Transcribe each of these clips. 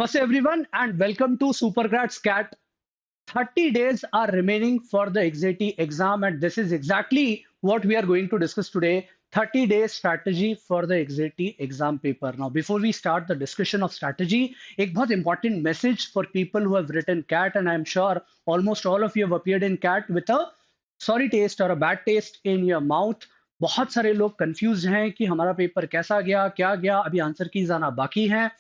Namaste everyone and welcome to Supergrad SCAT. 30 days are remaining for the XAT exam and this is exactly what we are going to discuss today. 30 days strategy for the XAT exam paper. Now before we start the discussion of strategy, एक बहुत important message for people who have written CAT and I'm sure almost all of you have appeared in CAT with a sorry taste or a bad taste in your mouth. बहुत सारे लोग confuse हैं कि हमारा paper कैसा गया क्या गया अभी आंसर कीज आना बाकी हैं.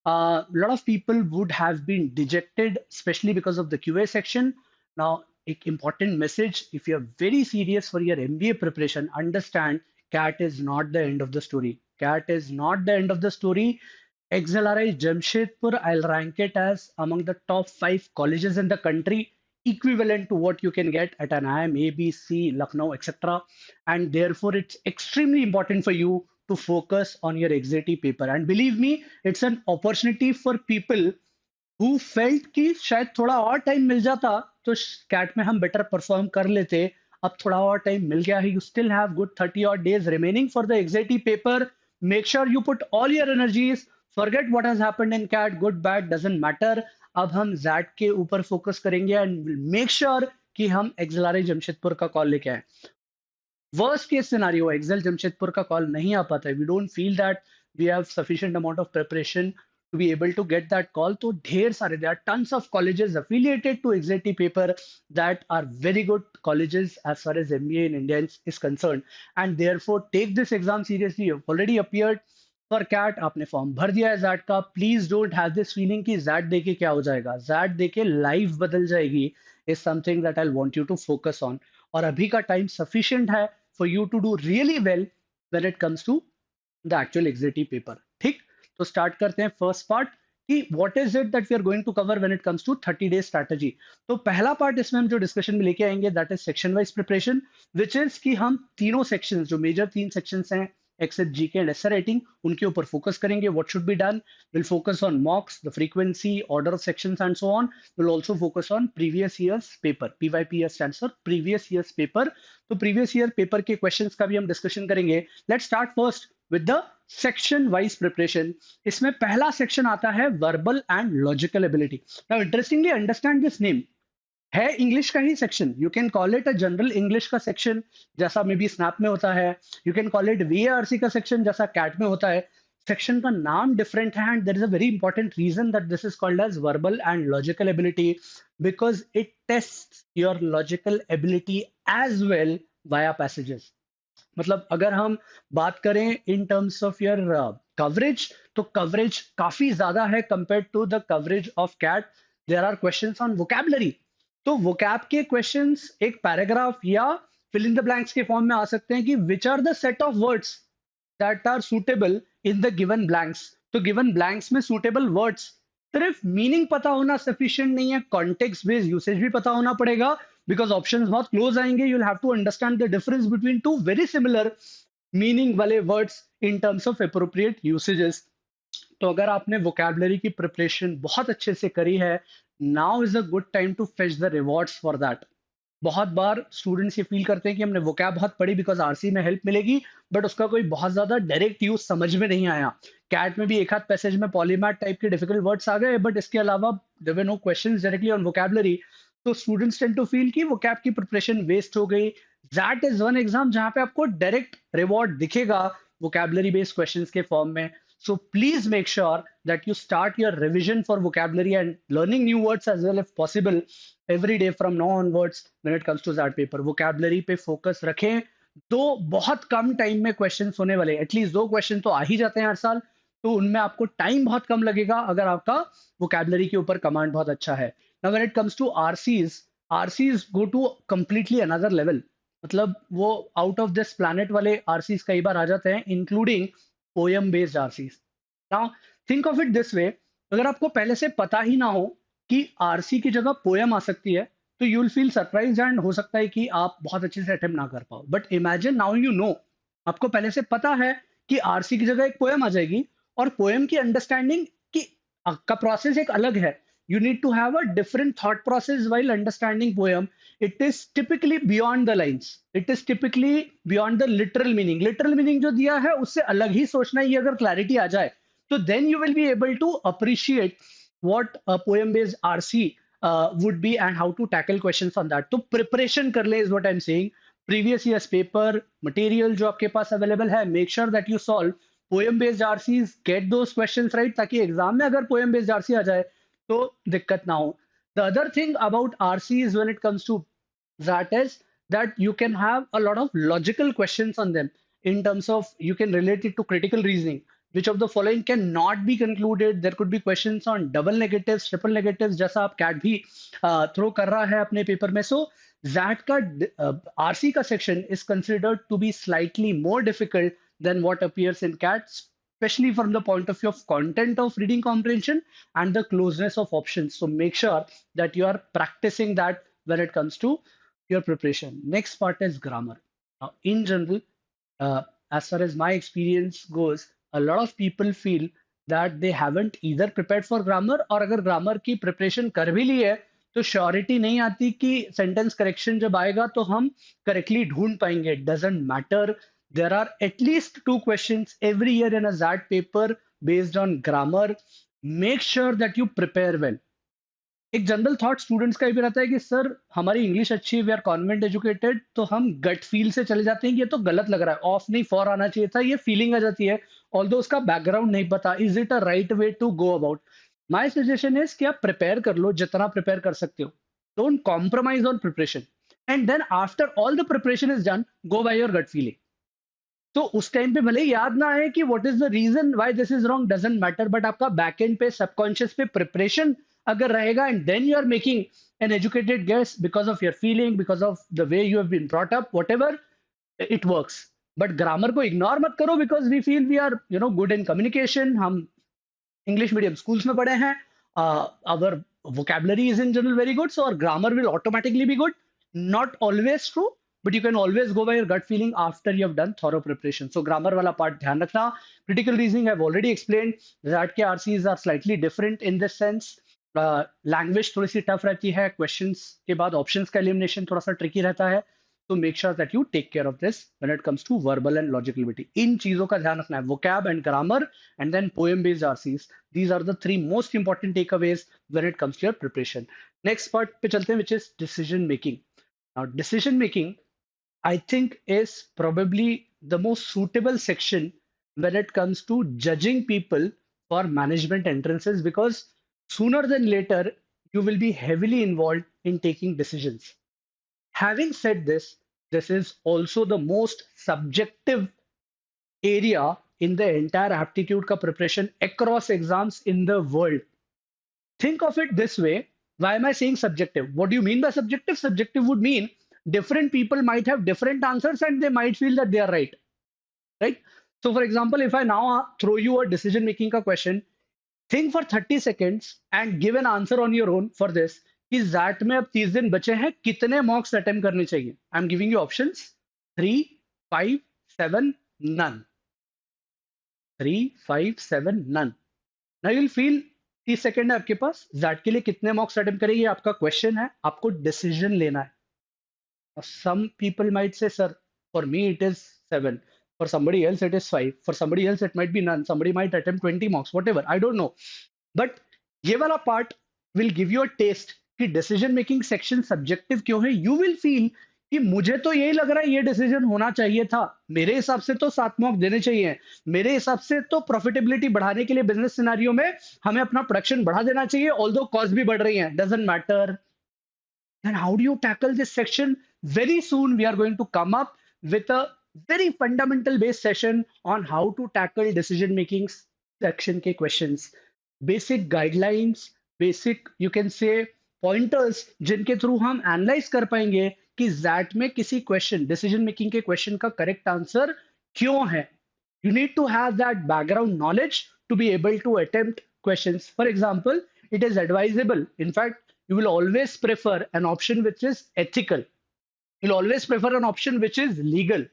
A lot of people would have been dejected, especially because of the QA section. Now, an important message, if you're very serious for your MBA preparation, understand CAT is not the end of the story. CAT is not the end of the story. XLRI Jamshedpur, I'll rank it as among the top 5 colleges in the country, equivalent to what you can get at an IIM, ABC, Lucknow, etc. And therefore, it's extremely important for you to focus on your XAT paper. And believe me, it's an opportunity for people who felt कि शायद थोड़ा और time मिल जाता तो cat में हम better perform कर लेते. अब थोड़ा और टाइम मिल गया है. You still have good 30 odd days remaining for the XAT paper. Make sure you put all your energies. Forget what has happened in CAT. Good, bad, doesn't matter. अब हम ZAT के ऊपर फोकस करेंगे and we'll make sure कि हम XLRI Jamshedpur का call लेके आए. Worst case scenario, XL Jamshedpur का कॉल नहीं आ पाता है. We don't feel that we have sufficient amount of preparation to be able to get that call. तो ढेर सारे, there are tons of colleges affiliated to XAT paper that are very good colleges as far as MBA in India is concerned. And therefore, take this exam seriously. You've already appeared for CAT. आपने form भर दिया है ZAT का. Please don't have this feeling कि ZAT देके क्या हो जाएगा. ZAT देके लाइफ बदल जाएगी is something that I'll want you to focus on. और अभी का टाइम sufficient है for you to do really well when it comes to the actual XAT paper. ठीक, तो start करते हैं first part कि what is it that we are going to cover when it comes to 30 days strategy. तो पहला part इसमें हम जो discussion में लेके आएंगे that is section wise preparation, which is कि हम तीनों sections जो major 3 sections हैं except GK and essay writing उनके ऊपर focus करेंगे. What should be done? We'll focus on mocks, the frequency, order of sections and so on. We'll also focus on previous year's paper. PYPS stands for previous year's paper. तो previous year paper के questions का भी हम discussion करेंगे. Let's start first with the section wise preparation. इसमें पहला section आता है verbal and logical ability. Now interestingly understand this name. है इंग्लिश का ही section. You can call it a general English का सेक्शन जैसा मे बी स्नैप में होता है. You can call it VARC का सेक्शन जैसा कैट में होता है. सेक्शन का नाम डिफरेंट है and there is a very important reason that this is called as verbal and logical ability because it test your logical ability as well via passages. मतलब अगर हम बात करें in terms of your coverage तो coverage काफी ज्यादा है compare to the coverage of CAT. There are questions on vocabulary. तो वोकैब के क्वेश्चंस एक पैराग्राफ या फिल इन द ब्लैंक्स के फॉर्म में आ सकते हैं कि which are the set of words that are suitable in the given blanks. तो गिवन ब्लैंक्स में सुटेबल वर्ड्स सिर्फ मीनिंग पता होना सफिशिएंट नहीं है, कॉन्टेक्स्ट बेस्ड यूसेज भी पता होना पड़ेगा बिकॉज ऑप्शंस बहुत क्लोज आएंगे. You will have to understand the difference between two very similar meaning वाले words in terms of appropriate usages. तो अगर आपने वोकैबुलरी की प्रिपरेशन बहुत अच्छे से करी है, now is a good time to fetch the rewards for that. बहुत बार स्टूडेंट्स ये फील करते हैं कि हमने वोकैब बहुत पढ़ी बिकॉज आरसी में हेल्प मिलेगी बट उसका कोई बहुत ज्यादा डायरेक्ट यूज समझ में नहीं आया. कैट में भी एक हाथ पैसेज में पॉलीमैथ टाइप के डिफिकल्ट वर्ड्स आ गए बट इसके अलावा there were no questions directly on vocabulary. तो स्टूडेंट्स टेंड टू फील कि वोकैब की प्रिपरेशन वेस्ट हो गई. दैट इज वन एग्जाम जहां पे आपको डायरेक्ट रिवॉर्ड दिखेगा वोकैबुलरी बेस्ड क्वेश्चंस के फॉर्म में. So please make sure that you start your revision for vocabulary and learning new words as well if possible every day from now onwards when it comes to that paper. Vocabulary पे focus रखें. तो बहुत कम time में questions होने वाले, at least 2 question तो आ ही जाते हैं हर साल. तो उनमें आपको टाइम बहुत कम लगेगा अगर आपका vocabulary के ऊपर कमांड बहुत अच्छा है. Now when it comes to RCs go to completely another level. मतलब वो out of this planet वाले RCs कई बार आ जाते हैं including poem based RCs. Now think of it this वे, अगर आपको पहले से पता ही ना हो कि आरसी की जगह पोएम आ सकती है तो you will feel surprise and हो सकता है कि आप बहुत अच्छे से अटेम्प्ट ना कर पाओ. But imagine now you know, आपको पहले से पता है कि आरसी की जगह एक पोएम आ जाएगी और पोएम की अंडरस्टैंडिंग की का प्रोसेस एक अलग है. You need to have a different thought process while understanding poem. It is typically beyond the lines. It is typically beyond the literal meaning. Literal meaning जो दिया है उससे अलग ही सोचना, ये अगर clarity आ जाए तो then you will be able to appreciate what a poem based RC would be and how to tackle questions on that. तो preparation कर ले is what I'm saying. Previous year's paper material जो आपके पास available है, make sure that you solve poem based RCs, get those questions right ताकि exam में अगर poem based RC आ जाए तो दिक्कत ना हो. The other thing about RCs when it comes to that is that you can have a lot of logical questions on them in terms of you can relate it to critical reasoning. Which of the following cannot be concluded? There could be questions on double negatives, triple negatives, जैसा आप cat भी throw कर रहा है अपने paper में. So that का RC का section is considered to be slightly more difficult than what appears in CAT, especially from the point of view of content of reading comprehension and the closeness of options. So make sure that you are practicing that when it comes to your preparation. Next part is grammar. Now, in general, uh, as far as my experience goes, a lot of people feel that they haven't either prepared for grammar और अगर grammar की preparation कर भी ली है तो surety नहीं आती कि सेंटेंस करेक्शन जब आएगा तो हम करेक्टली ढूंढ पाएंगे. It doesn't matter. There are at least 2 questions every year in a ZAT paper based on grammar. Make sure that you prepare well. एक जनरल थॉट स्टूडेंट्स का भी रहता है कि सर हमारी इंग्लिश अच्छी है, वी आर कॉन्वेंट एजुकेटेड, तो हम गट फील से चले जाते हैं कि ये तो गलत लग रहा है, ऑफ नहीं फॉर आना चाहिए था, ये फीलिंग आ जाती है ऑल्दो उसका बैकग्राउंड नहीं पता. Is it a right way to go about? My suggestion is कि आप प्रिपेयर कर लो जितना प्रिपेयर कर सकते हो. Don't compromise on preparation and then after all the preparation is done, go by your gut feeling. तो उस टाइम पे भले ही याद ना आए कि what is the reason why this is wrong, doesn't matter, but आपका बैक एंड पे सबकॉन्शियस पे प्रिपरेशन अगर रहेगा and then you are making an educated guess because of your feeling, because of the way you have been brought up, whatever, it works. But grammar को ignore मत करो because we feel we are good in communication, हम English medium schools में पढ़े हैं, our vocabulary is in general very good, so our grammar will automatically be good. Not always true, but you can always go by your gut feeling after you have done thorough preparation. So grammar वाला part ध्यान रखना. Critical reasoning I've already explained. that के RCs are slightly different in this sense. Language थोड़ी सी tough रहती है, questions के बाद options का elimination थोड़ा सा tricky रहता है. So make sure that you take care of this when it comes to verbal and logical ability. इन चीजों का ध्यान रखना है, vocab and grammar and then poem based RCs. These are the 3 most important takeaways when it comes to your preparation. Next part पे चलते हैं, which is decision making. Now decision making I think is probably the most suitable section when it comes to judging people for management entrances, because sooner than later you will be heavily involved in taking decisions. Having said this, this is also the most subjective area in the entire aptitude ka preparation across exams in the world. Think of it this way. Why am I saying subjective? What do you mean by subjective? Subjective would mean different people might have different answers and they might feel that they are right. Right? So, for example, if I now throw you a decision making ka question, think for 30 seconds and give an answer on your own for this. कि jet में अब 30 दिन बचे हैं, कितने मॉक्स attempt करने चाहिए? I am giving you options 3, 5, 7, none. 3, 5, 7, none. Now you'll feel 30 second है आपके पास, जैट के लिए कितने मॉक्स अटेम्प्ट करेंगे आपका क्वेश्चन है, आपको डिसीजन लेना है. Some people might say, sir, for me it is 7. For somebody else it is 5. For somebody else it might be none. Somebody might attempt 20 marks, whatever. I don't know. But ये वाला part will give you a taste कि decision making section subjective क्यों है. You will feel कि मुझे तो यही लग रहा है ये डिसीजन होना चाहिए था, मेरे हिसाब से तो 7 मार्क्स देने चाहिए, मेरे हिसाब से तो प्रॉफिटेबिलिटी बढ़ाने के लिए बिजनेस सिनेरियो में हमें अपना प्रोडक्शन बढ़ा देना चाहिए, ऑल्दो कॉस्ट भी बढ़ रही है, doesn't matter. Then how do you tackle this section? Very soon we are going to come up with a very fundamental based session on how to tackle decision making section के questions. Basic guidelines, basic you can say pointers जिनके through हम analyse कर पाएंगे कि jet में किसी question decision making के question का करेक्ट आंसर क्यों है. You need to have that background knowledge to be able to attempt questions. For example, it is advisable. In fact, you will always prefer an option which is ethical. You'll always prefer an option which is legal.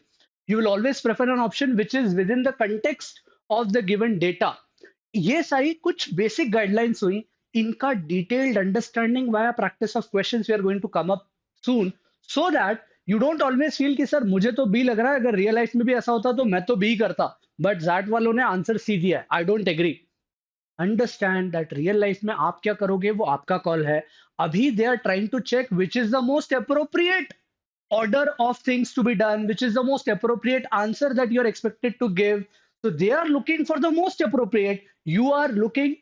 You will always prefer an option which is within the context of the given data. ये सारी कुछ basic guidelines हुई, इनका detailed understanding via practice of questions we are going to come up soon, so that you don't always feel कि sir मुझे तो B लग रहा है, अगर रियल लाइफ में भी ऐसा होता तो मैं तो बी करता, बट जैट वालों ने आंसर सी दिया है. I don't agree. Understand that real life में आप क्या करोगे वो आपका कॉल है. अभी they are trying to check which is the most appropriate order of things to be done, which is the most appropriate answer that you're expected to give. So they are looking for the most appropriate. You are looking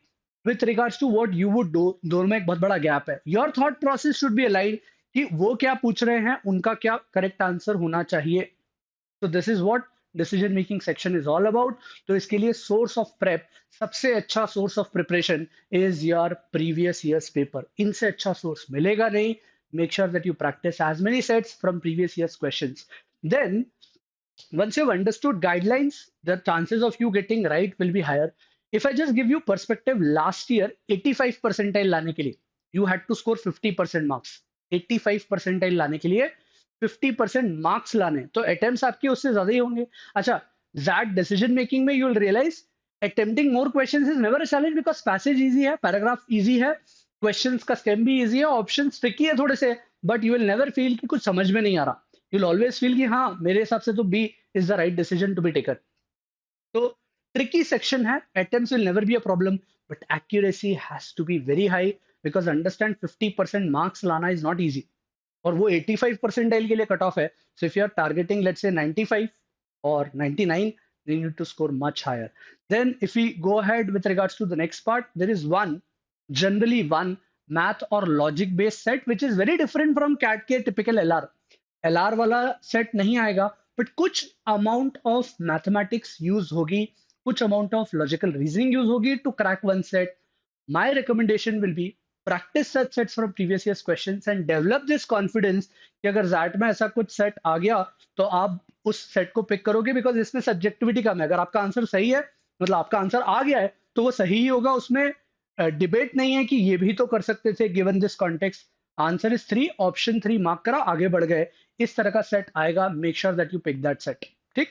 with regards to what you would do. दोनों में एक बहुत बड़ा gap है. Your thought process should be aligned कि वो क्या पूछ रहे हैं, उनका क्या करेक्ट आंसर होना चाहिए. तो this is what decision making section is all about. तो इसके लिए सोर्स ऑफ प्रेप, सबसे अच्छा source of preparation is your previous years paper. इनसे अच्छा सोर्स मिलेगा नहीं. Make sure that you practice as many sets from previous year's questions. Then, once you've understood guidelines, the chances of you getting right will be higher. If I just give you perspective, last year 85 percentile लाने के लिए you had to score 50% marks. 85 percentile लाने के लिए 50% marks लाने, तो attempts आपके उससे ज्यादा ही होंगे. अच्छा, that decision making में you will realize attempting more questions is never a challenge because passage easy है, paragraph easy है, क्वेश्चंस का स्टेम भी इजी है, ऑप्शंस ट्रिकी है थोड़े से, but you will never feel कि कुछ समझ में नहीं आ रहा. यू विल ऑलवेज फील कि हाँ मेरे हिसाब से तो B is the right decision to be taken. तो ट्रिकी सेक्शन है, attempts will never be a problem, but accuracy has to be very high because understand 50% marks लाना इज नॉट इजी. और वो 85 परसेंटाइल के लिए कट ऑफ है. So if you are targeting let's say 95 और 99, you need to score much higher. Then if we go ahead with regards to the next part, there is generally one math or logic based set which is very different from CAT के typical LR वाला set नहीं आएगा, but कुछ amount of mathematics use होगी, कुछ amount of logical reasoning use होगी to crack one set. My recommendation will be practice such sets from previous year's questions and develop this confidence कि अगर ZAT में ऐसा कुछ set आ गया तो आप उस सेट को पिक करोगे बिकॉज इसमें सब्जेक्टिविटी कम है. अगर आपका आंसर सही है, मतलब आपका आंसर आ गया है, तो वो सही ही होगा. उसमें डिबेट नहीं है कि ये भी तो कर सकते थे given this context. Answer is 3, option 3 mark करा, आगे बढ़ गए. इस तरह का सेट आएगा. Make sure that you pick that set. ठीक.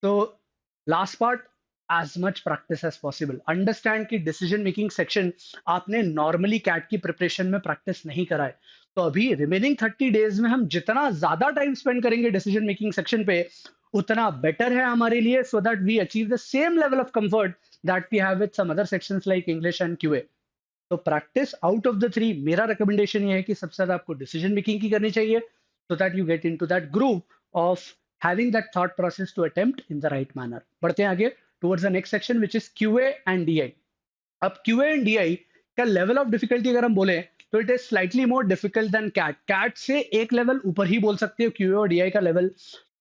तो last part, as much practice as possible. Understand कि डिसीजन मेकिंग सेक्शन आपने नॉर्मली कैट की प्रिपरेशन में प्रैक्टिस नहीं करा है. तो अभी रिमेनिंग 30 डेज में हम जितना ज्यादा टाइम स्पेंड करेंगे डिसीजन मेकिंग सेक्शन पे, उतना बेटर है हमारे लिए, so that we achieve the same level of comfort that we have with some other sections like English and QA. तो प्रैक्टिस आउट ऑफ द 3, मेरा रिकमेंडेशन ये है कि सबसे ज्यादा आपको डिसीजन मेकिंग की करनी चाहिए, so that you get into that groove of having that thought process to attempt in the right manner. बढ़ते हैं आगे towards the next section which is QA and DI. अब क्यूए एंड डीआई का level of difficulty अगर हम बोले तो it is slightly more difficult than CAT. CAT से एक लेवल ऊपर ही बोल सकते हो क्यूए और डीआई का लेवल.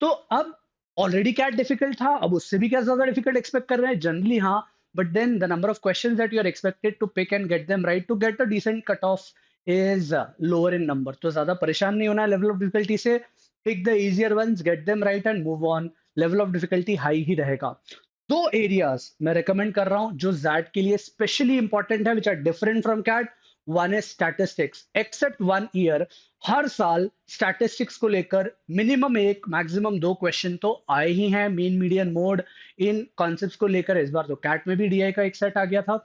तो अब ऑलरेडी कैट डिफिकल्ट था, अब उससे भी क्या ज्यादा डिफिकल्ट एक्सपेक्ट कर रहे हैं? जनरली हाँ, but then the number of questions that you are expected to pick and get them right to get a decent cut off is lower in number. तो ज्यादा परेशान नहीं होना है लेवल ऑफ डिफिकल्टी से. Pick the easier ones, get them right and move on. Level of difficulty high ही रहेगा. 2 areas मैं रेकमेंड कर रहा हूं जो जैट के लिए स्पेशली इंपॉर्टेंट है, which are different from CAT. One is statistics. Except 1 year, हर साल स्टैटिस्टिक्स को लेकर मिनिमम 1 मैक्सिमम 2 क्वेश्चन तो आए ही हैं. Mean median mode in concepts को लेकर इस बार तो कैट में भी डीआई का एक सेट आ गया था,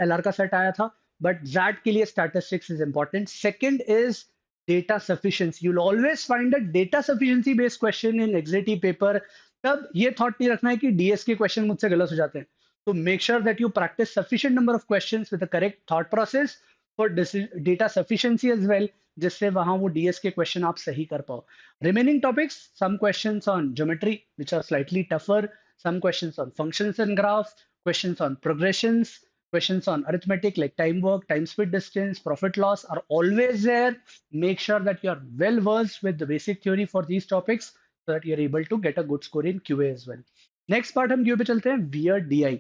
एलआर का सेट आया था, बट जैट के लिए statistics is important. Second is data sufficiency. You will always find a data sufficiency based question in XAT paper. तब ये थॉट नहीं रखना है कि डीएस के क्वेश्चन मुझसे गलत हो जाते हैं. तो make sure that you practice sufficient number of questions with the correct thought process for data sufficiency as well, जिससे वहां वो डीएस के क्वेश्चन आप सही कर पाओ. Remaining topics, some questions on geometry which are slightly tougher, some questions on functions and graphs, questions on progressions, questions on arithmetic like time work, time speed distance, profit loss are always there. Make sure that you are well versed with the basic theory for these topics so that you are able to get a good score in QA as well. Next part हम QA पे चलते हैं, weird DI.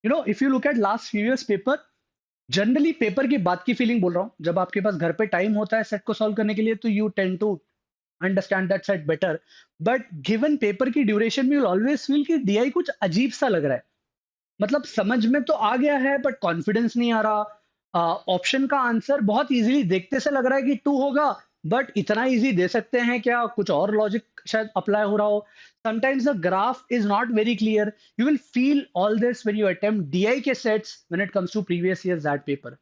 You know, if you look at last few years paper, generally paper की बात की feeling बोल रहा हूँ, जब आपके पास घर पे टाइम होता है सेट को सॉल्व करने के लिए तो you tend to understand that set better. But given paper की ड्यूरेशन में यू ऑलवेज फील कि डीआई कुछ अजीब सा लग रहा है. मतलब समझ में तो आ गया है बट कॉन्फिडेंस नहीं आ रहा. ऑप्शन का आंसर बहुत इजीली देखते से लग रहा है कि 2 होगा, बट इतना इजी दे सकते हैं क्या? कुछ और लॉजिक शायद अप्लाई हो रहा हो. Sometimes the graph is not very clear. You will feel all this when you attempt DI के sets when it comes to previous year that paper.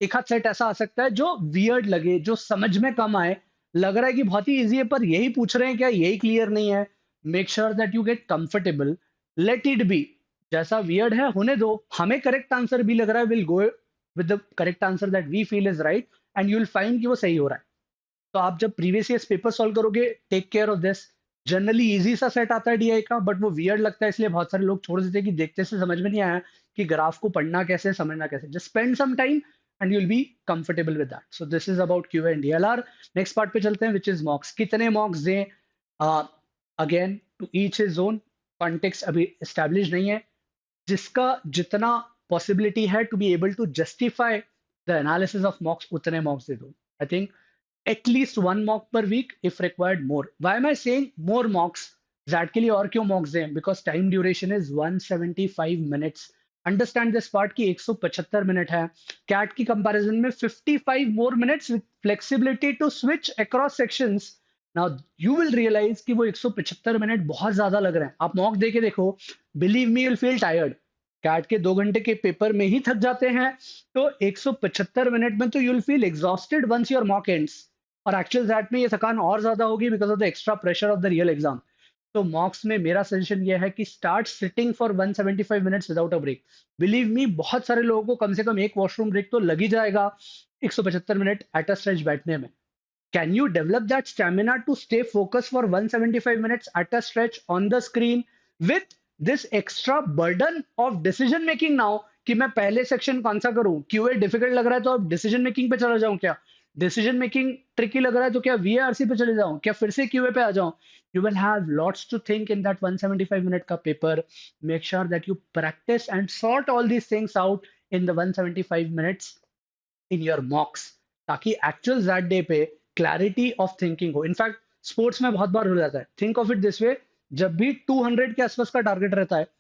एक आध सेट ऐसा आ सकता है जो वियर्ड लगे, जो समझ में कम आए, लग रहा है कि बहुत ही इजी है पर यही पूछ रहे हैं क्या, यही क्लियर नहीं है. Make sure that you get comfortable. Let it be. जैसा वियर्ड है होने दो, हमें करेक्ट आंसर भी लग रहा है, will go with the correct answer that we feel is right, and you will find कि वो सही हो रहा है। तो आप जब प्रीवियस ईयर्स पेपर सॉल्व करोगे, take care of this. Generally easy सा सेट आता है डीआई का, बट वो वियर्ड लगता है, इसलिए बहुत सारे लोग छोड़ देते हैं कि देखते से समझ में नहीं आया कि ग्राफ को पढ़ना कैसे, समझना कैसे। Just spend some time and you will be comfortable with that. So this is about Q and DLR. Next part पे चलते हैं, विच इज मॉक्स। कितने मॉक्स दें? Again to each his own, context अभी एस्टैब्लिश नहीं है। जिसका जितना पॉसिबिलिटी है to be able to justify the analysis of mocks, उतने मॉक्स दे दो। I think at least one mock per week if required more. Why am I saying more mocks? That के लिए और क्यों mocks दें? Because time duration is 175 minutes. Understand this part कि 175 minute है। CAT की कंपैरिजन में 55 more minutes with flexibility to switch across sections. Now you will realize कि वो 175 मिनट बहुत ज्यादा लग रहे हैं। आप मॉक दे के देखो, believe me, you'll feel tired. CAT के 2 घंटे के पेपर में ही थक जाते हैं, तो 175 मिनट में तो you'll feel exhausted once your mock ends. और एक्चुअल दैट में ये थकान और ज्यादा होगी because of the extra pressure of the real exam. तो मॉक्स में मेरा सजेशन ये है कि start sitting for 175 minutes without a break. Believe me, बहुत सारे लोगों को कम से कम एक वॉशरूम ब्रेक तो लग ही जाएगा 175 मिनट एट अ स्ट्रेच बैठने में। Can you develop that stamina to stay focus for 175 minutes at a stretch on the screen with this extra burden of decision making now, कि मैं पहले सेक्शन कौन सा करूं? क्यूए डिफिकल्ट लग रहा है तो अब डिसीजन मेकिंग पे चला जाऊं क्या? डिसीजन मेकिंग ट्रिकी लग रहा है तो क्या वीआरसी पे चले जाऊं? क्या फिर से क्यूए पे आ जाऊं? You will have lots to think in that 175 minute का paper. Make sure that you practise and sort all these things out in the 175 minutes in your mocks, ताकि एक्चुअल दैट डे पे clarity of thinking हो। In fact sports में बहुत बार हो जाता है, think of it this way, जब भी 200 के आसपास का टारगेट रहता है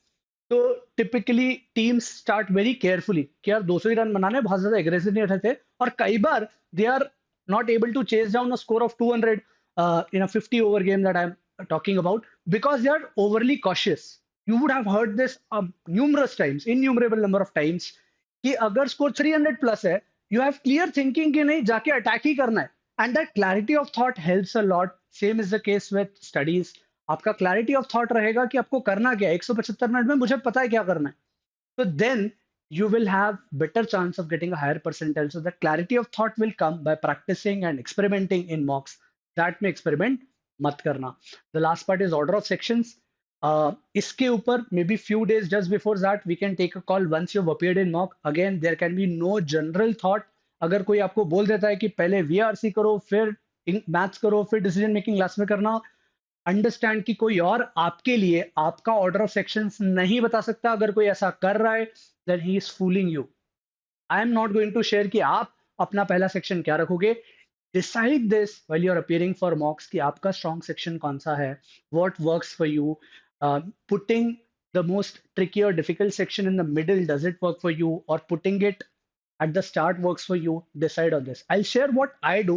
तो typically teams start very carefully कि यार 200 ही रन बनाने, बहुत ज्यादा एग्रेसिव नहीं रहते। और कई बार they are not able to chase down a score of 200 in a 50 over game that I am talking about, because they are overly cautious. You would have heard this numerous times, innumerable number of times, कि अगर score 300 plus है, you have clear thinking कि नहीं, जाके attack ही करना है। And that clarity of thought helps a lot. Same is the case with studies. आपका clarity of thought रहेगा कि आपको करना क्या है, 175 मिनट में मुझे पता है क्या करना है, तो then you will have better chance of getting a higher percentile. So the clarity of thought will come by practicing and experimenting in mocks. That में experiment मत करना। The last part is order of sections. इसके ऊपर maybe few days just before that we can take a call once you've appeared in mock. Again there can be no general thought. अगर कोई आपको बोल देता है कि पहले VRC करो, फिर मैथ्स करो, फिर डिसीजन मेकिंग लास्ट में करना, अंडरस्टैंड कि कोई और आपके लिए आपका ऑर्डर ऑफ सेक्शंस नहीं बता सकता। अगर कोई ऐसा कर रहा है then he is fooling you. I am not going to share कि आप अपना पहला सेक्शन क्या रखोगे। Decide this while you are appearing for mocks कि आपका स्ट्रॉन्ग सेक्शन कौन सा है, what works for you. Putting the most tricky और difficult section in the middle, does it work for you, और putting it at the start works for you? Decide on this. I'll share what I do.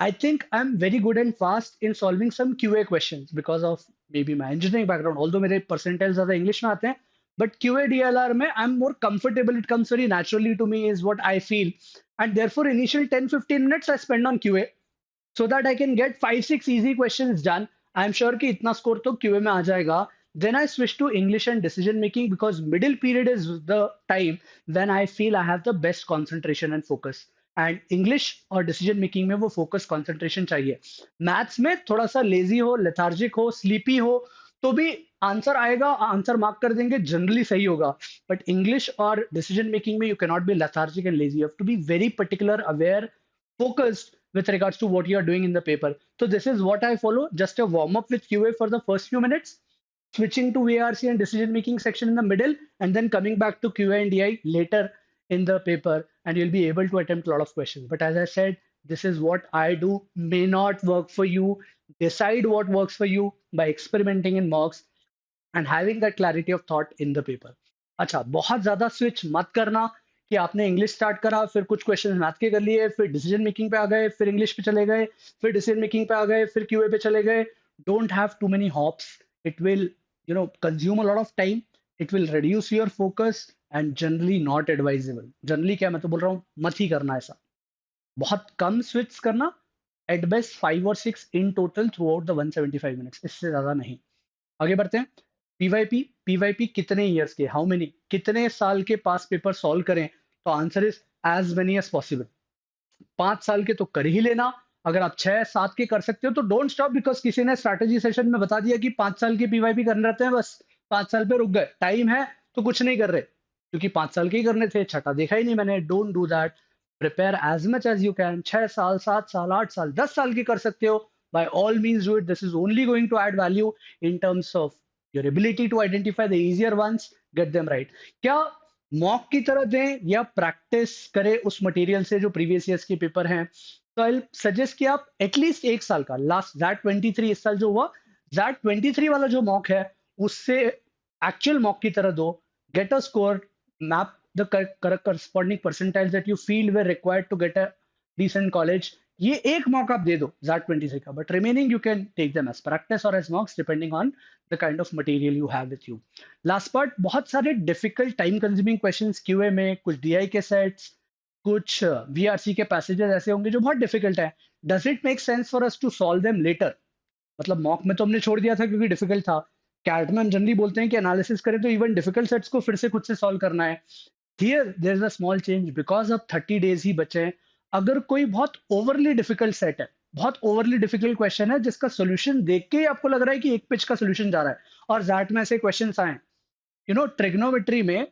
I think I'm very good and fast in solving some QA questions because of maybe my engineering background. Although मेरे percentiles ज़्यादा English में आते हैं, but QA DLR में I'm more comfortable. It comes very naturally to me, is what I feel. And therefore, initial 10-15 minutes I spend on QA so that I can get 5-6 easy questions done. I'm sure कि इतना score तो QA में आ जाएगा. Then I switch to English and decision making because middle period is the time when I feel I have the best concentration and focus. And English और decision making में वो focus concentration चाहिए। Maths में थोड़ा सा lazy हो, lethargic हो, sleepy हो, तो भी आंसर आएगा, आंसर मार्क कर देंगे, जनरली सही होगा। बट इंग्लिश और डिसीजन मेकिंग में you can not be lethargic and lazy, you have to be very particular, aware, focused with regards to what you are doing in the paper. So this is what I follow, just a warm up with QA for the first few minutes, switching to VRC and decision making section in the middle, and then coming back to QA and DI later in the paper, and you'll be able to attempt a lot of questions. But as I said, this is what I do, may not work for you. Decide what works for you by experimenting in mocks and having that clarity of thought in the paper. अच्छा, बहुत ज्यादा switch मत करना कि आपने English start करा, फिर कुछ क्वेश्चन मैथ के कर लिए, फिर डिसीजन मेकिंग पे आ गए, फिर इंग्लिश पे चले गए, फिर डिसीजन मेकिंग पे आ गए, फिर क्यूए पे चले गए। Don't have too many hops. It will consume a lot of time, it will reduce your focus, and generally not advisable. Generally क्या मैं तो बोल रहा हूँ, मत ही करना ऐसा। बहुत कम स्विच करना, एट बेस्ट 5 और 6 in total through out the 175 minutes, इससे ज्यादा नहीं। आगे बढ़ते हैं। पीवाईपी कितने ईयर्स के, हाउ मेनी, कितने साल के पास पेपर सॉल्व करें, तो answer is as many as possible. 5 साल के तो कर ही लेना, अगर आप 6-7 के कर सकते हो तो डोंट स्टॉप, बिकॉज किसी ने स्ट्रैटेजी सेशन में बता दिया कि 5 साल की पीवाईपी करने रहते हैं, बस 5 साल पे रुक गए, टाइम है तो कुछ नहीं कर रहे, क्योंकि 5 साल के ही करने थे, छठा देखा ही नहीं मैंने। Don't do that, prepare as much as you can. 6 साल, 7 साल, 8 साल, 10 साल की कर सकते हो, by all means do it. This is only going to add value in terms of your ability to identify the easier ones, get them right. क्या mock की तरह दें या प्रैक्टिस करें उस मटेरियल से जो प्रीवियस ईयर्स के पेपर हैं, तो आई सजेस्ट कि आप एटलीस्ट 1 साल का, लास्ट Z23 इस साल जो हुआ, Z23 वाला जो मॉक है उससे एक्चुअल मॉक की तरह दो, get a score, map the correct corresponding percentiles that you feel were required to get a decent college। ये एक मॉक आप दे दो Z23 का, but remaining you can take them as practice और as mocks depending on the kind of material you have with you. Last part, बहुत सारे difficult time consuming questions QA में, कुछ डीआई के सेट्स, कुछ वीआरसी के passages ऐसे होंगे जो बहुत डिफिकल्ट है। Does it make sense for us to solve them later? मतलब मॉक में तो हमने छोड़ दिया था क्योंकि डिफिकल्ट था, कैट में हम जनरली बोलते हैं कि एनालिसिस करें तो इवन डिफिकल्ट सेट्स को फिर से खुद से सॉल्व करना है। Here there is a small change, because अब 30 डेज ही बचे हैं। अगर कोई बहुत ओवरली डिफिकल्ट सेट है, बहुत ओवरली डिफिकल्ट क्वेश्चन है जिसका सोल्यूशन देख के ही आपको लग रहा है कि एक पेज का सोल्यूशन जा रहा है, और जैट में ऐसे क्वेश्चन आए, ट्रिग्नोमेट्री में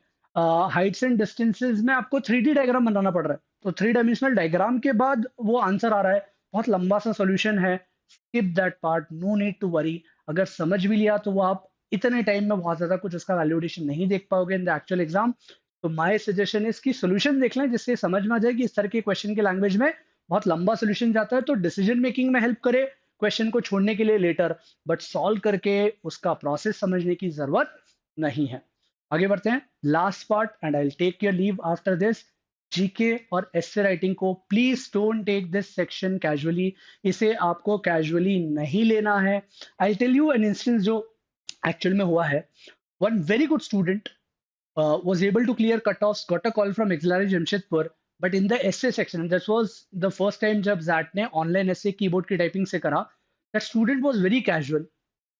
हाइट्स एंड डिस्टेंसेस में आपको 3D डायग्राम बनाना पड़ रहा है, तो 3 डायमेंशनल डायग्राम के बाद वो आंसर आ रहा है, बहुत लंबा सा सॉल्यूशन है। Skip that part, no need to worry. अगर समझ भी लिया तो वो आप इतने टाइम में बहुत ज्यादा कुछ उसका वैल्यूएशन नहीं देख पाओगे इन द एक्चुअल एग्जाम। तो माय सजेशन इज कि सोल्यूशन देख लें जिससे समझ में आ जाए कि इस तरह के क्वेश्चन के लैंग्वेज में बहुत लंबा सोल्यूशन जाता है, तो डिसीजन मेकिंग में हेल्प करे, क्वेश्चन को छोड़ने के लिए लेटर, बट सॉल्व करके उसका प्रोसेस समझने की जरूरत नहीं है। आगे बढ़ते हैं, last part, and I will take your leave after this. GK और एस्से राइटिंग को please don't take this section casually, इसे आपको कैजुअली नहीं लेना है। I tell you an instance जो एक्चुअल में हुआ है। One very good student was able to clear cutoffs, got a call from Auxiliary Jamshedpur, but in the essay section, this was the first time जब jet ने online essay keyboard की typing से करा, that student was very casual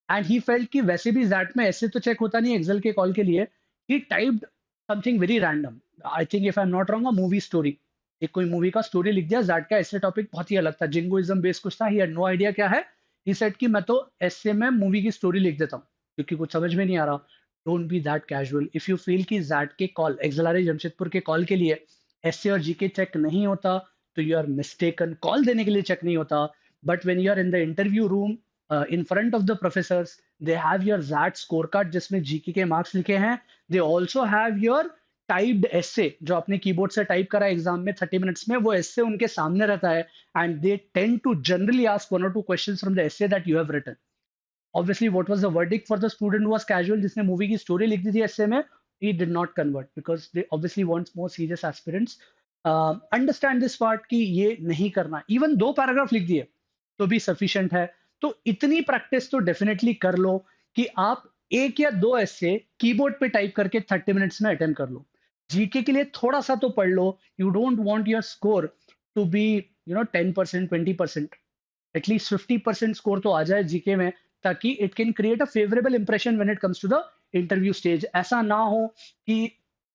and he felt कि वैसे भी jet में essay तो चेक होता नहीं एक्सेल के कॉल के लिए, he typed something very random, I think if I'm not wrong a movie story, एक कोई मूवी का स्टोरी लिख दिया, जैट का essay टॉपिक बहुत ही अलग था, जिंगोइज्म बेस्ड कुछ था, he had no idea क्या है, he said कि मैं तो essay में मूवी की स्टोरी लिख देता हूँ क्योंकि कुछ समझ में नहीं आ रहा। Don't be that casual. If you feel कि जैट के कॉल, एक्सएलआरआई जमशेदपुर के कॉल के लिए एसए और जीके चेक नहीं होता, तो यू आर मिस्टेकन। कॉल देने के लिए चेक नहीं होता, but when you are in the interview room in front of the professors, they have your XAT score card जिसमें जीके के मार्क्स लिखे हैं, they also have your typed essay जो आपने कीबोर्ड से टाइप करा एग्जाम में 30 मिनट्स में, वो एसे उनके सामने रहता है, and they tend to generally ask 1 or 2 questions from the essay that you have written. Obviously, what was the verdict for the student who was casual, जिसने मूवी की स्टोरी लिख दी थी एसे में? He did not convert because they obviously want more serious aspirants. Understand this part कि ये नहीं करना, even 2 paragraph लिख दिए तो भी सफिशिएंट है। तो इतनी प्रैक्टिस तो डेफिनेटली कर लो कि आप 1 या 2 ऐसे कीबोर्ड पे टाइप करके 30 मिनट्स में अटेम्प्ट कर लो। जीके के लिए थोड़ा सा तो पढ़ लो। You don't want your score to be 10%, 20%, at least 50% score तो आ जाए जीके में, ताकि it can create a favourable impression when it comes to the interview stage. ऐसा ना हो कि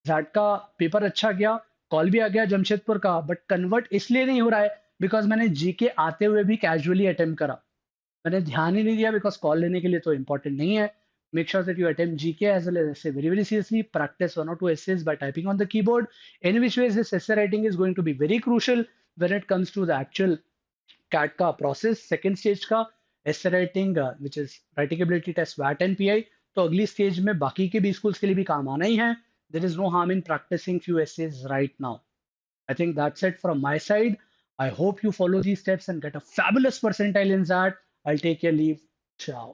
जैट का पेपर अच्छा गया, कॉल भी आ गया जमशेदपुर का, बट कन्वर्ट इसलिए नहीं हो रहा है बिकॉज मैंने जीके आते हुए भी कैजुअली अटेम्प्ट करा, मैंने ध्यान ही नहीं दिया बिकॉज कॉल लेने के लिए तो इंपॉर्टेंट नहीं है। Make sure that you attempt GK as well as essay very, very seriously. Practice 1 or 2 essays by typing on the keyboard. In which ways this essay writing is going to be very crucial when it comes to the actual CAT का प्रोसेस। Second stage का essay writing which is writing ability test वैट and PI, तो अगली stage में बाकी के भी स्कूल्स के लिए भी काम आना ही है। There is no harm in practicing few essays right now. I think that's it from my side. I hope you follow these steps and get a fabulous percentile in that. I'll take your leave. Ciao.